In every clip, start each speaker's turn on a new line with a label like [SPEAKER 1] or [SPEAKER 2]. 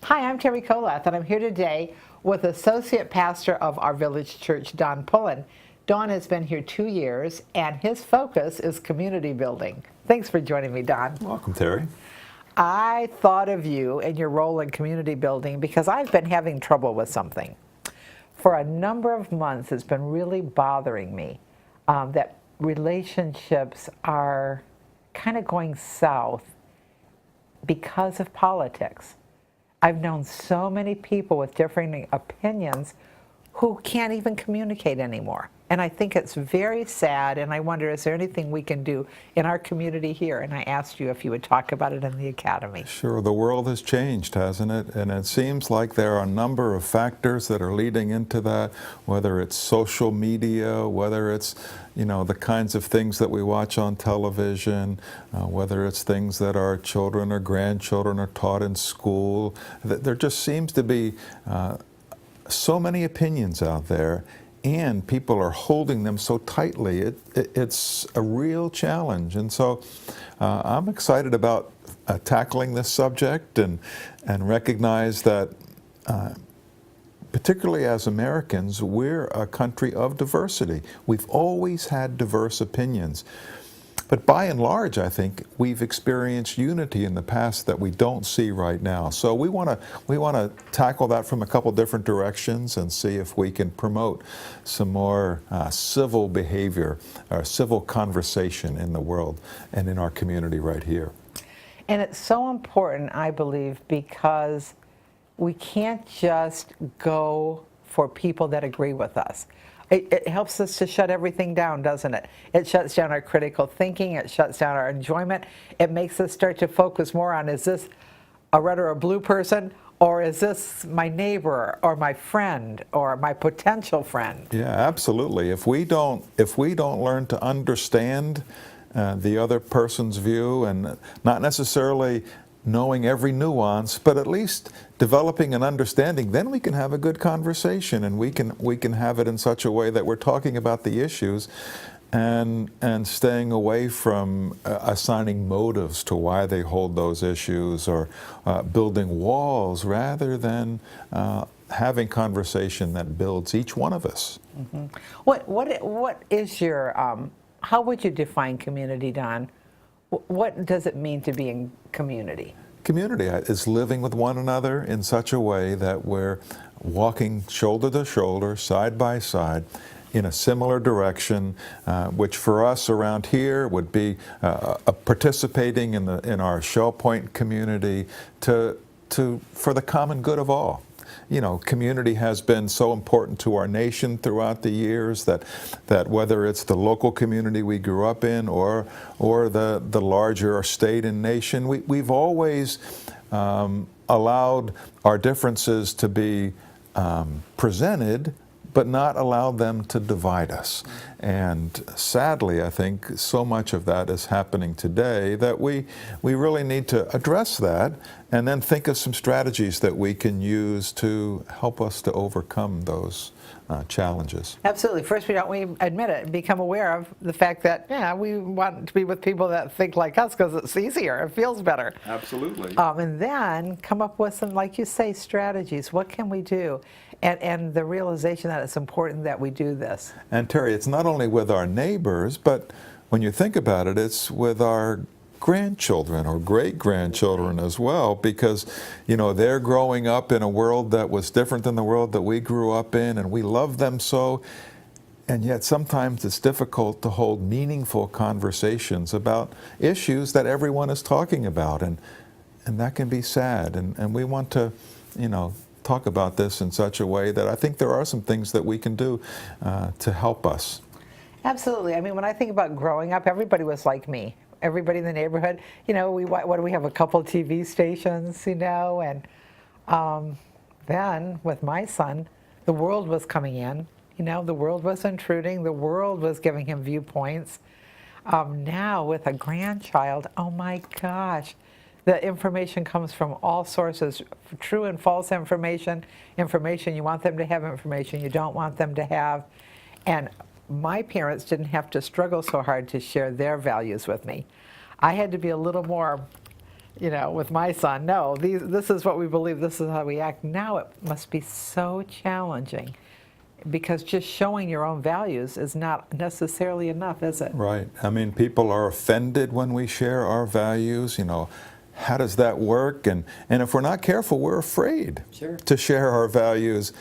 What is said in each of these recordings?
[SPEAKER 1] Hi, I'm Terry Kolath, and I'm here today with Associate Pastor of our village church, Don Pullen. Don has been here 2 years, and his focus is community building. Thanks for joining me, Don.
[SPEAKER 2] Welcome, Terry.
[SPEAKER 1] I thought of you and your role in community building because I've been having trouble with something. For a number of months, it's been really bothering me that relationships are kind of going south because of politics. I've known so many people with differing opinions who can't even communicate anymore. And I think it's very sad, and I wonder, is there anything we can do in our community here? And I asked you if you would talk about it in the academy.
[SPEAKER 2] Sure, the world has changed, hasn't it? And it seems like there are a number of factors that are leading into that, whether it's social media, whether it's, the kinds of things that we watch on television, whether it's things that our children or grandchildren are taught in school. There just seems to be so many opinions out there, and people are holding them so tightly. It's a real challenge. And so I'm excited about tackling this subject and recognize that particularly as Americans, we're a country of diversity. We've always had diverse opinions. But by and large, I think we've experienced unity in the past that we don't see right now. So we want to tackle that from a couple different directions and see if we can promote some more civil behavior or civil conversation in the world and in our community right here.
[SPEAKER 1] And it's so important, I believe, because we can't just go for people that agree with us. It helps us to shut everything down, doesn't it? It shuts down our critical thinking. It shuts down our enjoyment. It makes us start to focus more on, is this a red or a blue person, or is this my neighbor or my friend or my potential friend?
[SPEAKER 2] Yeah, absolutely. If we don't learn to understand the other person's view, and not necessarily knowing every nuance, but at least developing an understanding, then we can have a good conversation, and we can have it in such a way that we're talking about the issues and staying away from assigning motives to why they hold those issues, or building walls, rather than having conversation that builds each one of us.
[SPEAKER 1] Mm-hmm. What is your how would you define community, Don? What does it mean to be in community?
[SPEAKER 2] Community is living with one another in such a way that we're walking shoulder to shoulder, side by side, in a similar direction, which for us around here would be participating in our Shell Point community for the common good of all. Community has been so important to our nation throughout the years that whether it's the local community we grew up in or the larger state and nation, we've always allowed our differences to be presented, but not allowed them to divide us. And sadly, I think so much of that is happening today that we really need to address that and then think of some strategies that we can use to help us to overcome those challenges.
[SPEAKER 1] Absolutely. First, we admit it, become aware of the fact that, we want to be with people that think like us because it's easier, it feels better.
[SPEAKER 2] Absolutely.
[SPEAKER 1] And then come up with some, like you say, strategies. What can we do? And the realization that it's important that we do this.
[SPEAKER 2] And Terry, it's not only with our neighbors, but when you think about it, it's with our grandchildren or great-grandchildren as well, because they're growing up in a world that was different than the world that we grew up in, and we love them so, and yet sometimes it's difficult to hold meaningful conversations about issues that everyone is talking about, and that can be sad, and we want to talk about this in such a way that I think there are some things that we can do to help us.
[SPEAKER 1] Absolutely. I mean, when I think about growing up, everybody was like me. Everybody in the neighborhood, what do we have, a couple TV stations, and then with my son, the world was coming in, the world was intruding, the world was giving him viewpoints. Now with a grandchild, oh my gosh, the information comes from all sources, true and false information you want them to have, information you don't want them to have. And my parents didn't have to struggle so hard to share their values with me. I had to be a little more with my son. No, this is what we believe, this is how we act. Now it must be so challenging because just showing your own values is not necessarily enough, is it?
[SPEAKER 2] Right. I mean, people are offended when we share our values. How does that work? And if we're not careful, we're afraid to share our values.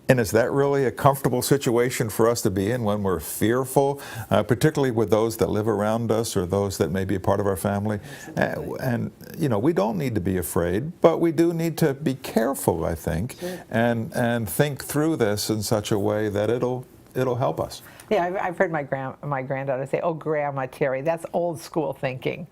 [SPEAKER 2] And is that really a comfortable situation for us to be in when we're fearful, particularly with those that live around us or those that may be a part of our family? And we don't need to be afraid, but we do need to be careful, I think, and think through this in such a way that it'll help us.
[SPEAKER 1] Yeah, I've heard my granddaughter say, "Oh, Grandma Terry, that's old school thinking."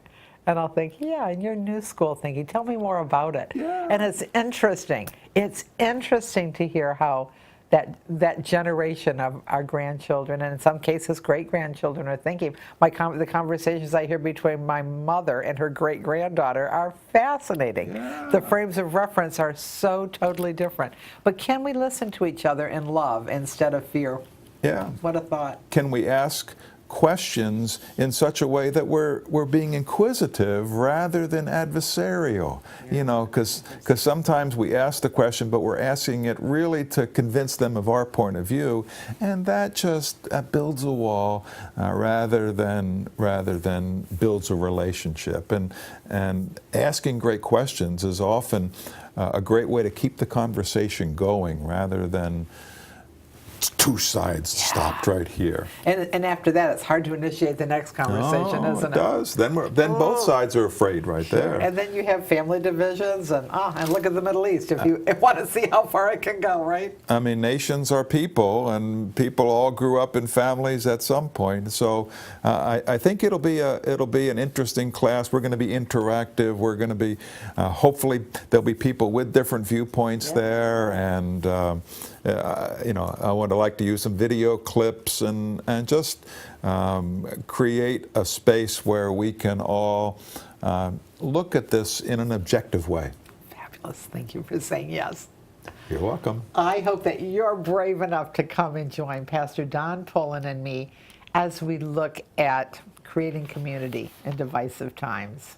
[SPEAKER 1] And I'll think, yeah, and your new school thinking. Tell me more about it.
[SPEAKER 2] Yeah.
[SPEAKER 1] And it's interesting. It's interesting to hear how that generation of our grandchildren, and in some cases great-grandchildren, are thinking. The conversations I hear between my mother and her great-granddaughter are fascinating.
[SPEAKER 2] Yeah.
[SPEAKER 1] The frames of reference are so totally different. But can we listen to each other in love instead of fear?
[SPEAKER 2] Yeah.
[SPEAKER 1] What a thought.
[SPEAKER 2] Can we ask questions in such a way that we're being inquisitive rather than adversarial? Because sometimes we ask the question, but we're asking it really to convince them of our point of view, and that just builds a wall rather than builds a relationship. And asking great questions is often a great way to keep the conversation going rather than two sides stopped right here.
[SPEAKER 1] And after that, it's hard to initiate the next conversation, isn't it?
[SPEAKER 2] It does. Then both sides are afraid right there.
[SPEAKER 1] And then you have family divisions, and look at the Middle East if you want to see how far it can go, right?
[SPEAKER 2] I mean, nations are people, and people all grew up in families at some point. So I think it'll be an interesting class. We're going to be interactive. We're going to be hopefully there'll be people with different viewpoints there, and I would like to use some video clips and just create a space where we can all look at this in an objective way.
[SPEAKER 1] Fabulous. Thank you for saying yes.
[SPEAKER 2] You're welcome.
[SPEAKER 1] I hope that you're brave enough to come and join Pastor Don Pullen and me as we look at creating community in divisive times.